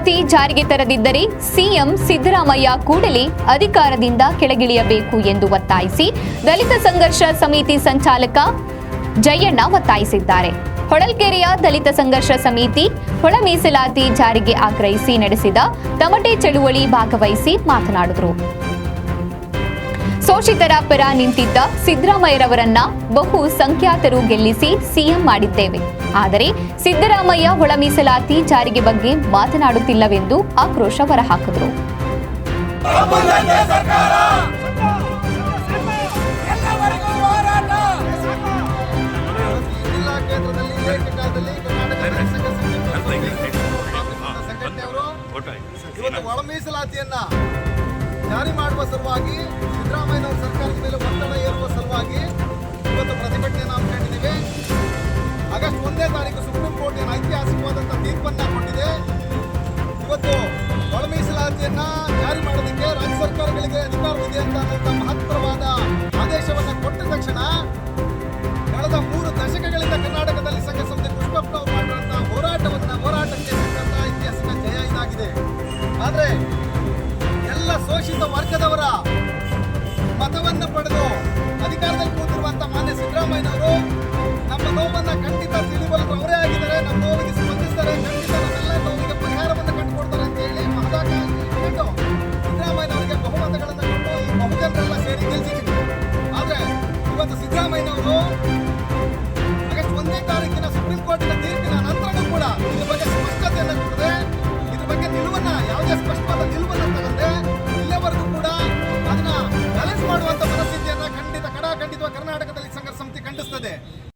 ಮೀಸಲಾತಿ ಜಾರಿಗೆ ತರದಿದ್ದರೆ ಸಿಎಂ ಸಿದ್ದರಾಮಯ್ಯ ಕೂಡಲೇ ಅಧಿಕಾರದಿಂದ ಕೆಳಗಿಳಿಯಬೇಕು ಎಂದು ಒತ್ತಾಯಿಸಿ ದಲಿತ ಸಂಘರ್ಷ ಸಮಿತಿ ಸಂಚಾಲಕ ಜಯಣ್ಣ ಒತ್ತಾಯಿಸಿದ್ದಾರೆ. ಹೊಳಲ್ಕೆರೆಯ ದಲಿತ ಸಂಘರ್ಷ ಸಮಿತಿ ಒಳ ಮೀಸಲಾತಿ ಜಾರಿಗೆ ಆಗ್ರಹಿಸಿ ನಡೆಸಿದ ತಮಟೆ ಚಳುವಳಿ ಭಾಗವಹಿಸಿ ಮಾತನಾಡಿದರು. ಶೋಷಿತರ ಪರ ನಿಂತಿದ್ದ ಸಿದ್ದರಾಮಯ್ಯರವರನ್ನ ಬಹು ಸಂಖ್ಯಾತರು ಗೆಲ್ಲಿಸಿ ಸಿಎಂ ಮಾಡಿದ್ದೇವೆ. ಆದರೆ ಸಿದ್ದರಾಮಯ್ಯ ಒಳ ಮೀಸಲಾತಿ ಜಾರಿಗೆ ಬಗ್ಗೆ ಮಾತನಾಡುತ್ತಿಲ್ಲವೆಂದು ಆಕ್ರೋಶ ಹೊರಹಾಕಿದರು. ಇವತ್ತು ಒಳ ಮೀಸಲಾತಿಯನ್ನ ಜಾರಿ ಮಾಡುವ ಸಲುವಾಗಿ ಸಿದ್ದರಾಮಯ್ಯನವರ ಸರ್ಕಾರದ ಮೇಲೆ ಒತ್ತಡ ಏರುವ ಸಲುವಾಗಿ ಇವತ್ತು ಪ್ರತಿಭಟನೆಯನ್ನು ಹಮ್ಮಿಕೊಂಡಿದ್ದೇವೆ. ಆಗಸ್ಟ್ 1ನೇ ತಾರೀಕು ಸುಪ್ರೀಂ ಕೋರ್ಟ್ ಏನು ಐತಿಹಾಸಿಕವಾದಂತಹ ತೀರ್ಪನ್ನ ಕೊಟ್ಟಿದೆ. ಇವತ್ತು ಒಳ ಮೀಸಲಾತಿಯನ್ನ ಜಾರಿ ಮಾಡೋದಕ್ಕೆ ರಾಜ್ಯ ಸರ್ಕಾರಗಳಿಗೆ ಅಧಿಕಾರವಿದೆ ಅಂತ ಮಹತ್ತರವಾದ ಆದೇಶವನ್ನು ಕೊಟ್ಟ ತಕ್ಷಣ ಕಳೆದ 3 ದಶಕಗಳಿಂದ ಕರ್ನಾಟಕದಲ್ಲಿ ಸಂಘ ಸಂಸ್ಥೆ ಪುಷ್ಪಪ್ಪನವರು ಮಾಡಿರುವಂತಹ ಹೋರಾಟಕ್ಕೆ ಸಿಕ್ಕಂತಹ ಐತಿಹಾಸಿಕ ಜಯ ಇದಾಗಿದೆ. ಆದರೆ ಎಲ್ಲ ಶೋಷಿತ ವರ್ಗದವರ ಮತವನ್ನು ಪಡೆದು ಅಧಿಕಾರದಲ್ಲಿ ಕೂತಿರುವಂತಹ ಮಾನ್ಯ ಸಿದ್ದರಾಮಯ್ಯನವರು ನಮ್ಮ ನೋವನ್ನು ಖಂಡಿತ ತಿಳಿಬಲ್ಲರು ಅವರೇ ಆಗಿದ್ದಾರೆ. ನಮ್ಮ ನೋವಿಗೆ ಸ್ಪಂದಿಸ್ತಾರೆ, ಖಂಡಿತ ನಮ್ಮೆಲ್ಲ ನೋವಿಗೆ ಪರಿಹಾರವನ್ನು ಕಂಡುಕೊಡ್ತಾರೆ ಅಂತ ಹೇಳಿ ಮಹದಾಕಾಂಕ್ಷಿ ಇಟ್ಟು ಸಿದ್ದರಾಮಯ್ಯನವರಿಗೆ ಬಹುಮತಗಳನ್ನು ಕೊಟ್ಟು ಈ ಬಹುಜನರೆಲ್ಲ ಸೇರಿ ಗೆಲ್ಲಿಸಿದ್ರು. ಆದರೆ ಇವತ್ತು ಸಿದ್ದರಾಮಯ್ಯನವರು ಆಗಸ್ಟ್ 1ನೇ ತಾರೀಕಿನ ಸುಪ್ರೀಂ ಕೋರ್ಟಿನ ತೀರ್ಪಿನ ನಂತರನೂ ಕೂಡ ಇದ್ರ ಬಗ್ಗೆ ಸ್ಪಷ್ಟತೆಯನ್ನು ಕೊಡದೆ, ಇದ್ರ ಬಗ್ಗೆ ನಿಲುವನ್ನ ಯಾವುದೇ ಸ್ಪಷ್ಟವಾದ ನಿಲುವನ್ನು ತಗದೆ ಇಲ್ಲಿವರೆಗೂ ಕೂಡ ಅದನ್ನ ಬ್ಯಾಲೆನ್ಸ್ ಮಾಡುವಂತ ಮನಸ್ಥಿತಿಯನ್ನ ಖಂಡಿತವಾಗಿ ಕರ್ನಾಟಕದಲ್ಲಿ ಸಂಘರ್ಷ ಸಮಿತಿ ಖಂಡಿಸ್ತದೆ.